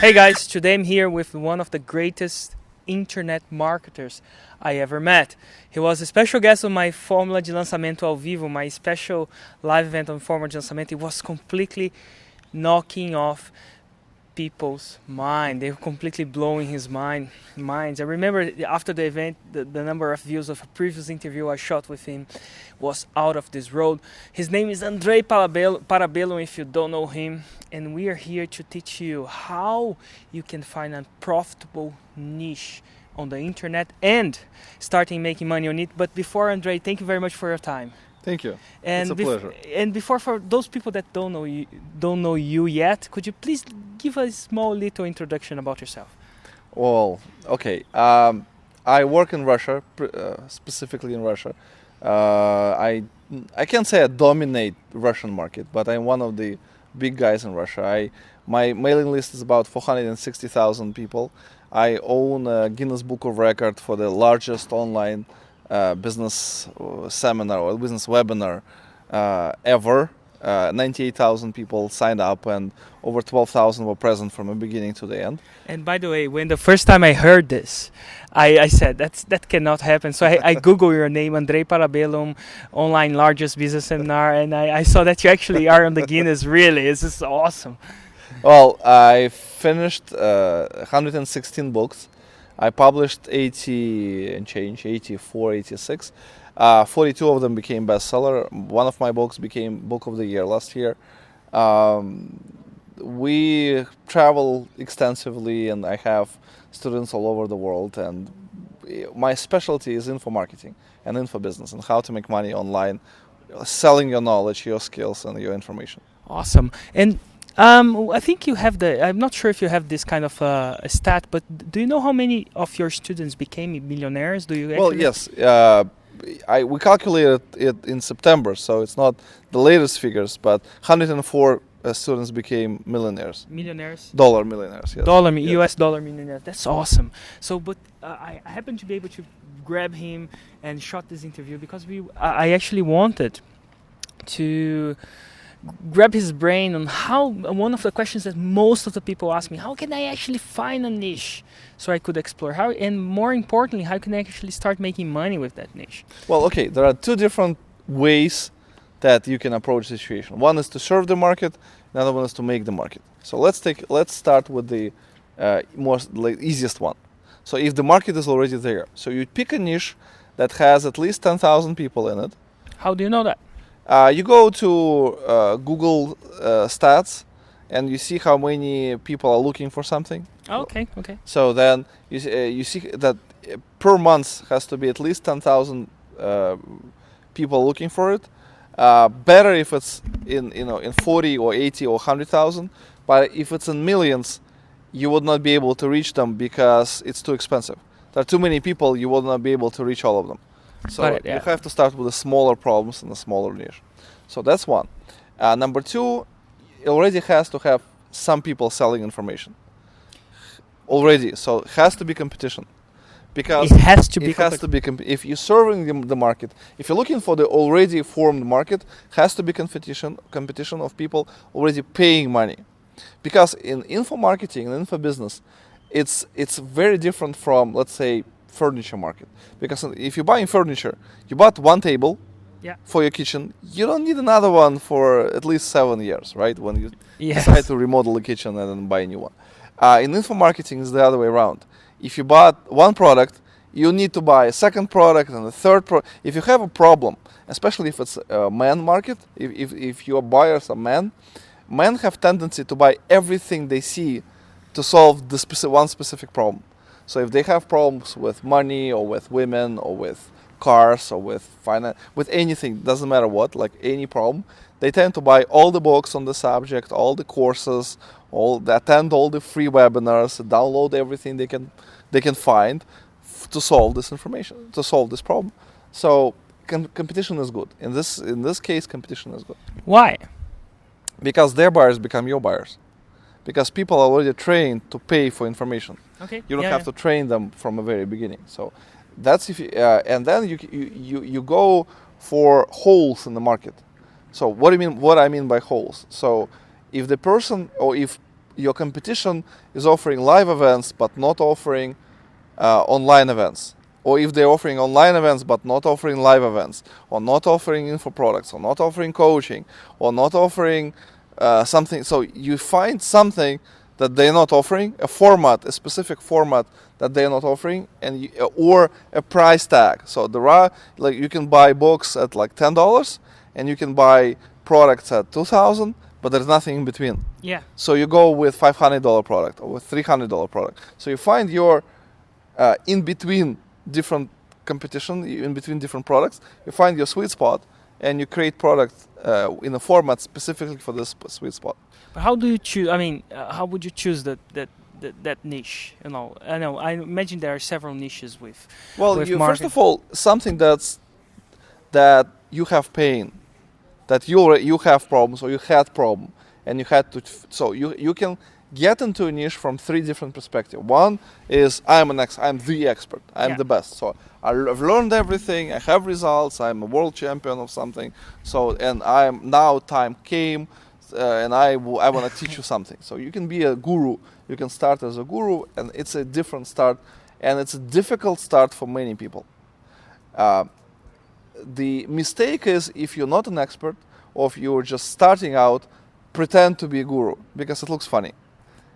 Hey guys, today I'm here with one of the greatest internet marketers I ever met. He was a special guest on my Fórmula de Lançamento ao Vivo, my special live event on Fórmula de Lançamento. It was completely knocking off people's mind. They were completely blowing his minds. I remember after the event, the number of views of a previous interview I shot with him was out of this world. His name is Andrei Parabellum, if you don't know him. And we are here to teach you how you can find a profitable niche on the internet and starting making money on it. But before, Andrei, thank you very much for your time. Thank you. And it's a pleasure. And before, for those people that don't know you yet, could you please give a small little introduction about yourself? Well, okay. I work in Russia, specifically in Russia. I can't say I dominate Russian market, but I'm one of the big guys in Russia. My mailing list is about 460,000 people. I own a Guinness Book of Record for the largest online business seminar or business webinar ever. 98,000 people signed up and over 12,000 were present from the beginning to the end. And by the way, when the first time I heard this, I said that cannot happen. So I Google your name, Andrei Parabellum, online largest business seminar, and I saw that you actually are on the Guinness. Really, this is awesome. Well, I finished 116 books. I published 80 and change, 84, 86. 42 of them became bestseller. One of my books became Book of the Year last year. We travel extensively, and I have students all over the world. And my specialty is info marketing and info business and how to make money online, selling your knowledge, your skills, and your information. Awesome. And I think you have I'm not sure if you have this kind of a stat, but do you know how many of your students became millionaires? Do you actually? Well, yes. We calculated it in September, so it's not the latest figures, but 104 students became millionaires. Millionaires? Dollar millionaires, yes. Yes. US dollar millionaires. That's awesome. So, but I happened to be able to grab him and shot this interview because I actually wanted to grab his brain on how, one of the questions that most of the people ask me, how can I actually find a niche so I could explore how, and more importantly, how can I actually start making money with that niche? Well, okay, there are two different ways that you can approach the situation. One is to serve the market, the other one is to make the market. So let's start with the easiest one. So if the market is already there, so you pick a niche that has at least 10,000 people in it. How do you know that? You go to Google stats and you see how many people are looking for something. Oh, okay. So then you see that per month has to be at least 10,000 people looking for it. Better if it's in 40 or 80 or 100,000, but if it's in millions, you would not be able to reach them because it's too expensive. There are too many people, you will not be able to reach all of them. So you have to start with the smaller problems and the smaller niche. So that's one. Number two, it already has to have some people selling information. Already, so it has to be competition. Because it has to be if you're serving the market, if you're looking for the already formed market, has to be competition of people already paying money. Because in info marketing and info business, it's very different from, let's say, furniture market. Because if you're buying furniture, you bought one table for your kitchen, you don't need another one for at least 7 years, right? When you decide to remodel the kitchen and then buy a new one. In info marketing, it's the other way around. If you bought one product, you need to buy a second product and a third product. If you have a problem, especially if it's a man market, if your buyers are men have tendency to buy everything they see to solve one specific problem. So if they have problems with money or with women or with cars or with finance, with anything, doesn't matter what, like any problem, they tend to buy all the books on the subject, all the courses, attend all the free webinars, download everything they can find to solve this information, to solve this problem. So competition is good. In this case, competition is good. Why? Because their buyers become your buyers. Because people are already trained to pay for information. Okay. You don't have to train them from the very beginning. So that's if and then you go for holes in the market. So what I mean by holes. So if the person or if your competition is offering live events but not offering online events, or if they're offering online events but not offering live events, or not offering info products, or not offering coaching, or not offering something. So you find something that they're not offering, a format, a specific format that they're not offering, and or a price tag. So there are, like, you can buy books at like $10, and you can buy products at $2,000, but there's nothing in between. Yeah. So you go with $500 product or with $300 product. So you find your in between different competition, in between different products, you find your sweet spot, and you create products in a format specifically for this sweet spot. But how do you choose? I mean, how would you choose that niche? You know, I imagine there are several niches with. Well, with first of all, something that you have pain, that you have problems, or you had problem, and you had to. So you can get into a niche from three different perspectives. One is I'm the expert, I'm the best. So I've learned everything, I have results, I'm a world champion of something. So, and now time came, and I want to teach you something. So you can be a guru, you can start as a guru, and it's a different start, and it's a difficult start for many people. The mistake is if you're not an expert, or if you're just starting out, pretend to be a guru, because it looks funny.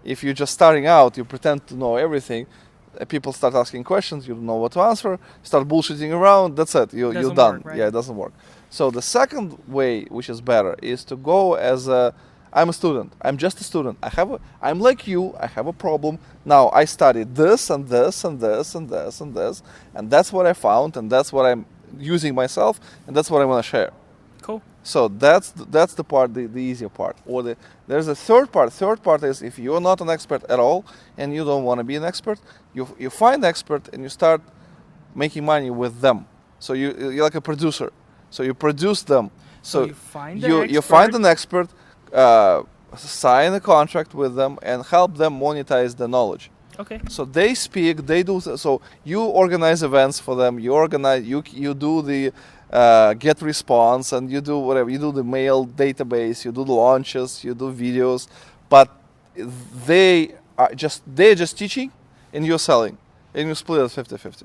If you're just starting out, you pretend to know everything, people start asking questions, you don't know what to answer, start bullshitting around, that's it, you're done. Work, right? Yeah, it doesn't work. So the second way, which is better, is to go as I'm a student, I'm just a student, I'm like you, I have a problem, now I studied this and this and this and this and this, and that's what I found, and that's what I'm using myself, and that's what I want to share. Cool. So that's the part, the easier part. Or there's a third part. Third part is if you're not an expert at all and you don't want to be an expert, you find an expert and you start making money with them. So you're like a producer. So you produce them. So you find an expert, sign a contract with them, and help them monetize the knowledge. Okay. So they speak, they do. So you organize events for them. You do the get response, and you do whatever. You do the mail database. You do the launches. You do videos, but they're just teaching, and you're selling, and you split it 50-50.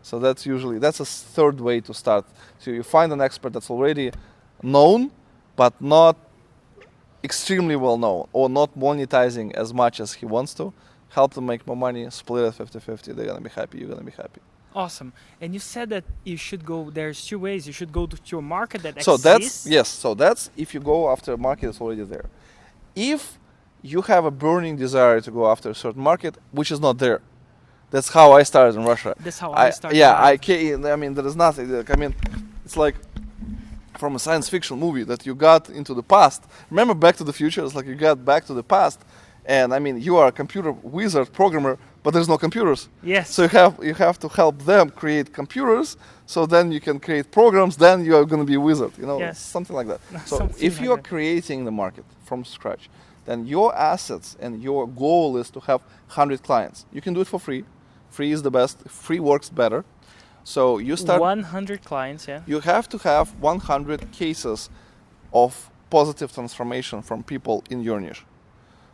So that's a third way to start. So you find an expert that's already known, but not extremely well known, or not monetizing as much as he wants to. Help them make more money, split it 50-50. They're gonna be happy. You're gonna be happy. Awesome. And you said that you should go. There's two ways. You should go to a market that exists. So that's if you go after a market that's already there. If you have a burning desire to go after a certain market which is not there, that's how I started in Russia. That's how I started. Yeah, I mean, there is nothing. I mean, it's like from a science fiction movie that you got into the past. Remember Back to the Future? It's like you got back to the past. And I mean, you are a computer wizard, programmer, but there's no computers. Yes. So you have to help them create computers. So then you can create programs. Then you are going to be a wizard. Yes. Something like that. So if you are creating the market from scratch, then your assets and your goal is to have 100 clients. You can do it for free. Free is the best. Free works better. So you start 100 clients. Yeah. You have to have 100 cases of positive transformation from people in your niche.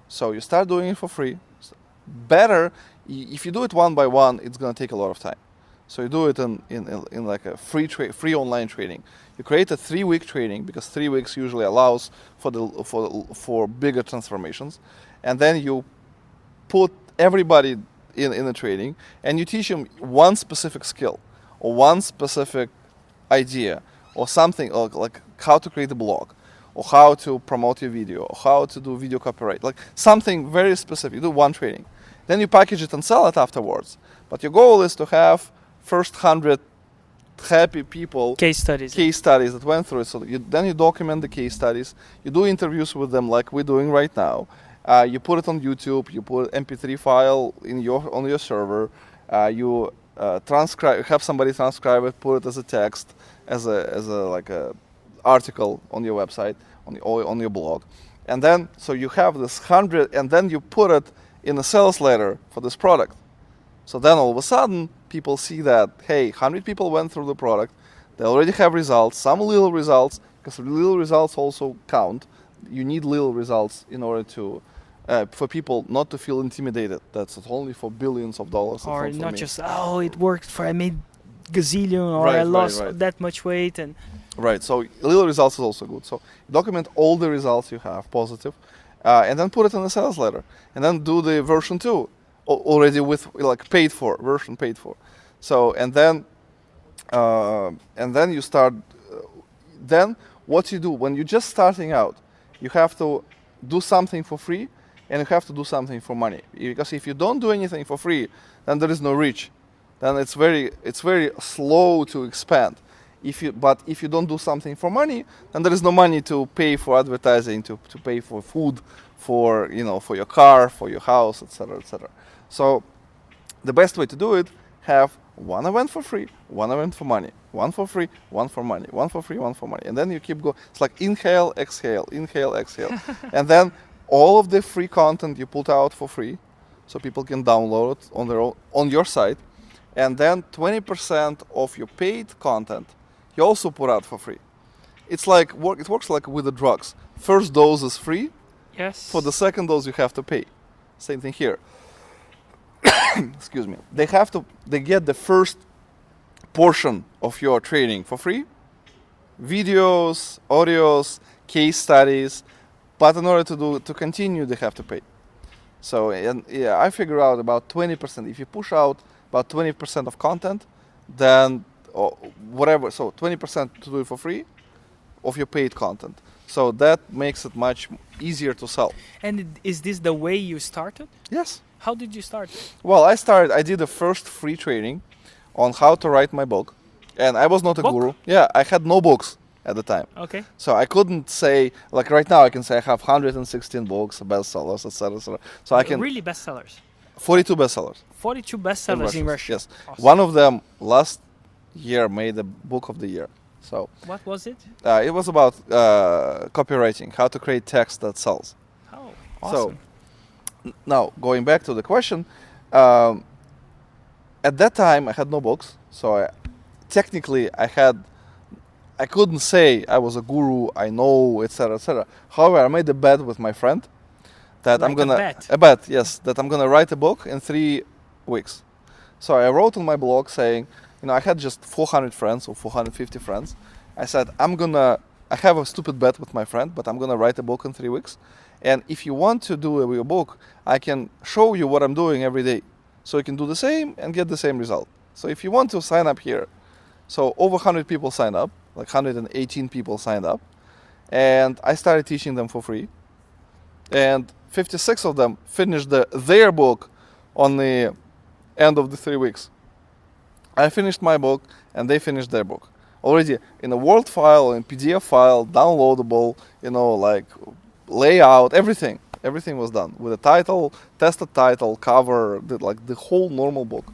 So you start doing it for free. Better, if you do it one by one, it's going to take a lot of time. So you do it in like a free online training. You create a 3-week training, because 3 weeks usually allows for bigger transformations, and then you put everybody in a training, and you teach them one specific skill, or one specific idea, or something like how to create a blog, or how to promote your video, or how to do video copyright, like something very specific. You do one training. Then you package it and sell it afterwards. But your goal is to have first 100 happy people. Case studies that went through it. So then you document the case studies. You do interviews with them like we're doing right now. You put it on YouTube. You put MP3 file on your server. You transcribe. Have somebody transcribe it. Put it as a text, as a article on your website, on your blog, and then so you have this 100, and then you put it in a sales letter for this product. So then all of a sudden people see that, hey, 100 people went through the product, they already have results, some little results, because little results also count. You need little results in order to for people not to feel intimidated. That's only for billions of dollars. Or it's for not me. just, oh, it worked for I made gazillion, or I Right, lost right. that much weight. And Right, so little results is also good. So document all the results you have, positive, and then put it in a sales letter. And then do the version 2, already with like paid for, version paid for. So, and then you start, then what you do, when you're just starting out, you have to do something for free, and you have to do something for money. Because if you don't do anything for free, then there is no reach. Then it's very slow to expand. If you don't do something for money, then there is no money to pay for advertising, to pay for food, for your car, for your house, etc., etc. So the best way to do it, have one event for free, one event for money, one for free, one for money, one for free, one for money, and then you keep going. It's like inhale, exhale, and then all of the free content you put out for free, so people can download it on their own, on your site, and then 20% of your paid content you also put out for free. It's like it works like with the drugs. First dose is free. yes, For the second dose you have to pay. Same thing here. Excuse me. They get the first portion of your training for free. Videos, audios, case studies, but in order to continue they have to pay. So I figure out about 20%. If you push out about 20% of content, then whatever, so 20% to do it for free of your paid content. So that makes it much easier to sell. And is this the way you started? Yes. How did you start? Well, I did the first free training on how to write my book. And I was not a Book? guru. Yeah, I had no books at the time. Okay. So I couldn't say, like right now I can say I have 116 books, bestsellers, etc., etc. So I can, Really bestsellers. 42 bestsellers. 42 bestsellers in Russia. Yes. Awesome. One of them last year made the book of the year. So What was it? it was about copywriting, how to create text that sells. Oh, awesome. Now, going back to the question, at that time I had no books, so technically I couldn't say I was a guru, I know, etc., etc. However, I made a bet with my friend that Like I'm gonna a bet? Yes, that I'm gonna write a book in 3 weeks. So I wrote on my blog saying, I had just 400 friends or 450 friends. I said, I have a stupid bet with my friend, but I'm gonna write a book in 3 weeks. And if you want to do a book, I can show you what I'm doing every day. So you can do the same and get the same result. So if you want to sign up here. So over 100 people signed up, like 118 people signed up. And I started teaching them for free. And 56 of them finished their book on the end of the 3 weeks. I finished my book and they finished their book. Already in a Word file, in PDF file, downloadable, like layout, everything. Everything was done with a title, tested title, cover, the whole normal book.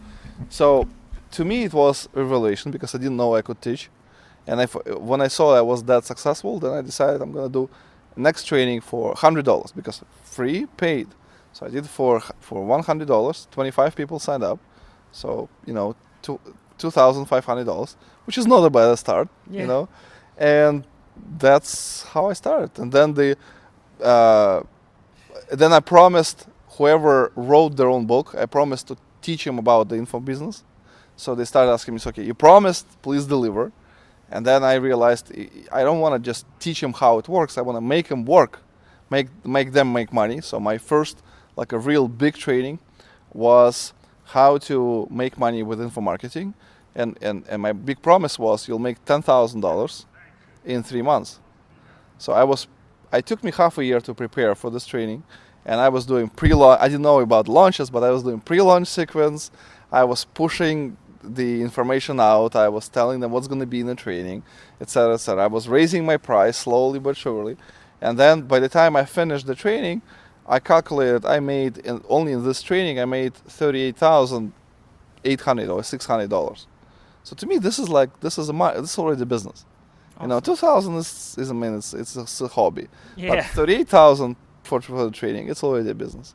So to me it was a revelation because I didn't know I could teach. And when I saw I was that successful, then I decided I'm going to do next training for $100 because free, paid. So I did for $100, 25 people signed up. So, $2,500, which is not a bad start, Yeah. and that's how I started. And then then I promised whoever wrote their own book, I promised to teach them about the info business. So they started asking me, okay, you promised, please deliver. And then I realized I don't want to just teach them how it works. I want to make them work, make them make money. So my first, like a real big training was how to make money with info marketing. And my big promise was you'll make $10,000 in 3 months. So it took me half a year to prepare for this training. And I was doing pre-launch. I didn't know about launches, but I was doing pre-launch sequence. I was pushing the information out. I was telling them what's going to be in the training, etc., etc. I was raising my price slowly but surely. And then by the time I finished the training, I calculated only in this training I made $38,800 or $600. So to me, this is already business. Awesome. 2,000 is it's a hobby. Yeah. But 38,000 for the training, it's already a business.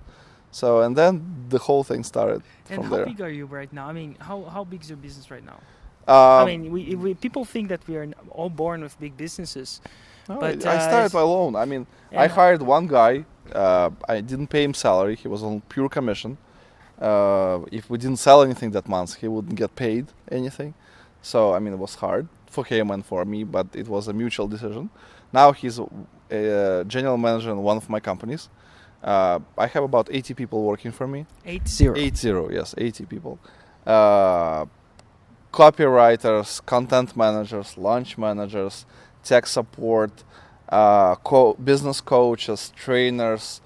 So and then the whole thing started And from how there. big are you right now? I mean, how big is your business right now? Um, I mean, people think that we are all born with big businesses. No, But, I started it's- alone. I mean, I and- hired one guy I didn't pay him salary. He was on pure commission. If we didn't sell anything that month, he wouldn't get paid anything. So I mean, it was hard for him and for me, but it was a mutual decision. Now he's a general manager in one of my companies. I have about 80 people working for me. 80. 80, yes, 80 people. Copywriters, content managers, launch managers, tech support, business coaches, trainers,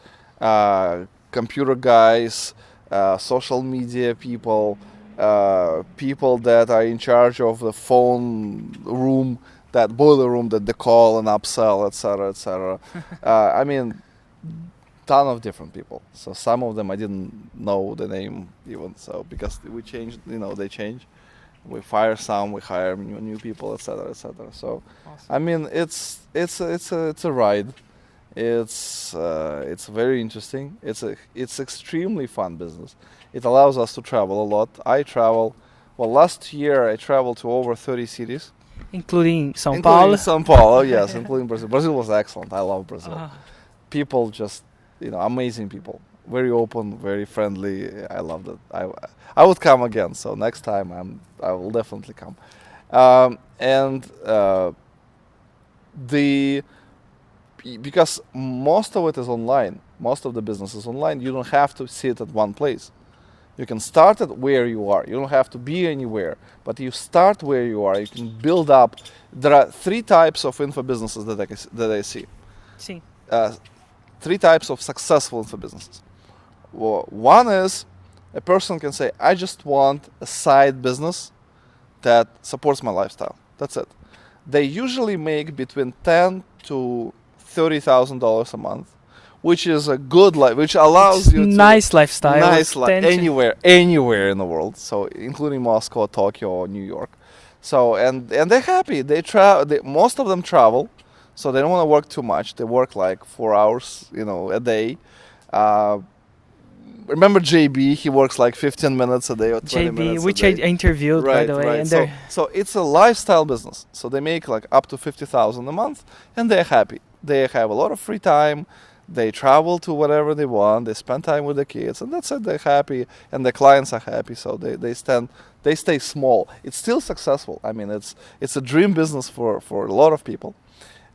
computer guys, social media people, people that are in charge of the phone room, that boiler room that they call and upsell, etc., etc. I mean, ton of different people. So some of them I didn't know the name even. So because we changed, they change. We fire some, we hire new people, etc., etc. So, Awesome. I mean, it's a ride. It's very interesting. It's extremely fun business. It allows us to travel a lot. I travel. Well, last year I traveled to over 30 cities, Including São Paulo. São Paulo, yes, including Brazil. Brazil was excellent. I love Brazil. People just, amazing people. Very open, very friendly. I loved it. I would come again. So next time I will definitely come. Because most of it is online, most of the business is online, you don't have to sit at one place. You can start at where you are. You don't have to be anywhere, but you start where you are. You can build up. There are 3 types of info businesses that I see. Sim. 3 types of successful info businesses. Well, one is a person can say, I just want a side business that supports my lifestyle. That's it. They usually make between $10,000 to $30,000 a month, which is a good life, which allows you to nice lifestyle. Nice life anywhere in the world. So including Moscow, Tokyo, or New York. So and they're happy. Most of them travel, so they don't want to work too much. They work like 4 hours, a day. Remember JB? He works like 15 minutes a day or 20 minutes JB, which a I day. interviewed, by the way. Right. And So it's a lifestyle business. So they make like up to $50,000 a month, and they're happy. They have a lot of free time. They travel to whatever they want. They spend time with the kids, and that's it. They're happy, and the clients are happy. So they stay small. It's still successful. I mean, it's a dream business for a lot of people.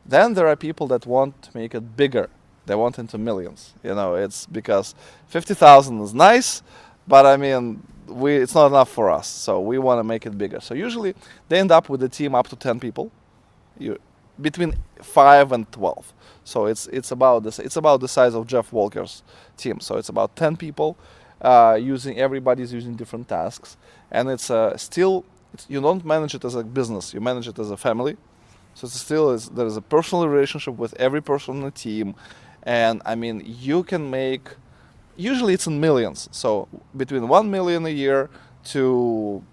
Then there are people that want to make it bigger. They want into millions. It's because 50,000 is nice, but I mean, it's not enough for us. So we want to make it bigger. So usually they end up with a team up to 10 people, between 5 and 12. So it's about the size of Jeff Walker's team. So it's about 10 people, everybody's using different tasks, and it's you don't manage it as a business. You manage it as a family. So there is a personal relationship with every person on the team. And I mean, you can make, usually it's in millions. So between 1 million a year to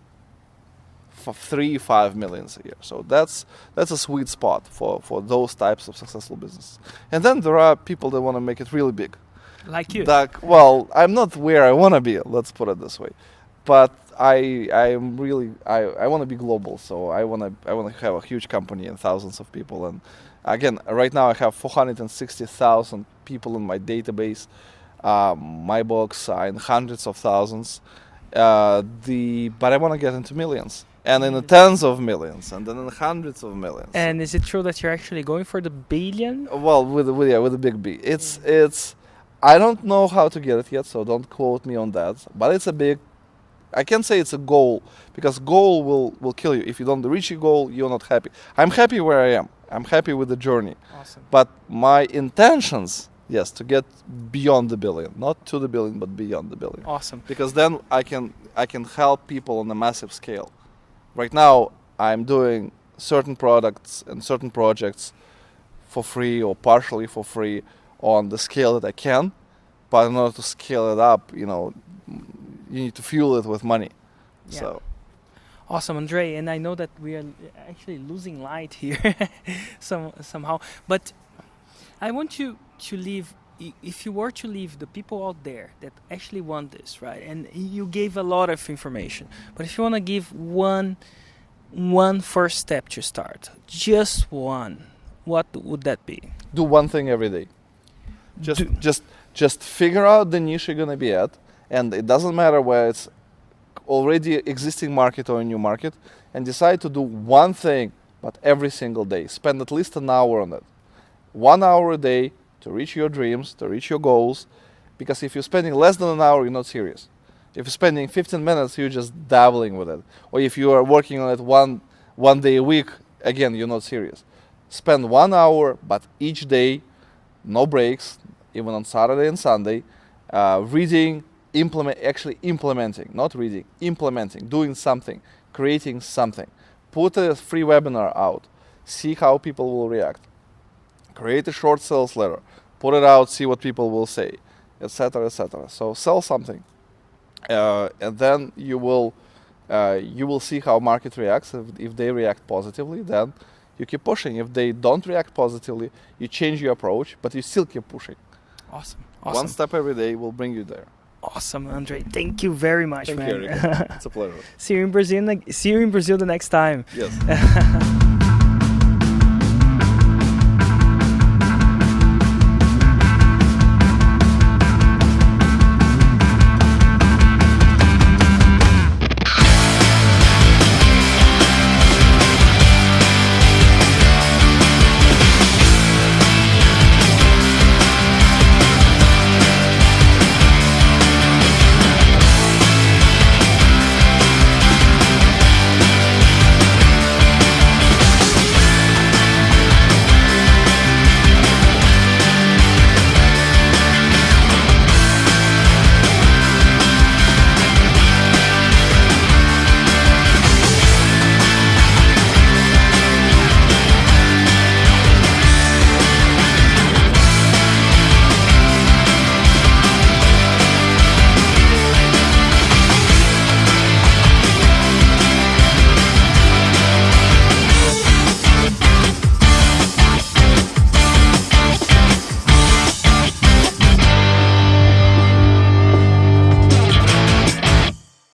3-5 millions a year. So that's a sweet spot for those types of successful businesses. And then there are people that want to make it really big. like you. Well, I'm not where I want to be. Let's put it this way. But I want to be global. So I want to have a huge company and thousands of people. And again, right now I have 460,000 people in my database. My books are in hundreds of thousands. But I want to get into millions, and in the tens of millions, and then in the hundreds of millions. And is it true that you're actually going for the billion? Well, with a big B. It's I don't know how to get it yet, so don't quote me on that. But it's a big. I can't say it's a goal, because goal will kill you. If you don't reach your goal, you're not happy. I'm happy where I am. I'm happy with the journey. Awesome. But my intentions, yes, to get beyond the billion, not to the billion, but beyond the billion. Awesome. Because then I can help people on a massive scale. Right now, I'm doing certain products and certain projects for free or partially for free on the scale that I can. But in order to scale it up, you need to fuel it with money. Yeah. So. Awesome, Andrei. And I know that we are actually losing light here somehow. But I want you to leave, if you were to leave the people out there that actually want this, right? And you gave a lot of information. But if you want to give one first step to start, just one, what would that be? Do one thing every day. Just figure out the niche you're gonna be at, and it doesn't matter where it's already existing market or a new market, and decide to do one thing, but every single day. Spend at least an hour on it. 1 hour a day to reach your dreams, to reach your goals. Because if you're spending less than an hour, you're not serious. If you're spending 15 minutes, you're just dabbling with it. Or if you are working on it one day a week, again, you're not serious. Spend 1 hour, but each day, no breaks, even on Saturday and Sunday, reading, implementing, not reading, implementing, doing something, creating something. Put a free webinar out, see how people will react. Create a short sales letter, put it out, see what people will say, etc., etc. So sell something, and then you will see how market reacts. If they react positively, then you keep pushing. If they don't react positively, you change your approach, but you still keep pushing. Awesome. One step every day will bring you there. Awesome, Andrei. Thank you very much, Thank man. you, Eric. It's a pleasure. See you in Brazil the next time. Yes.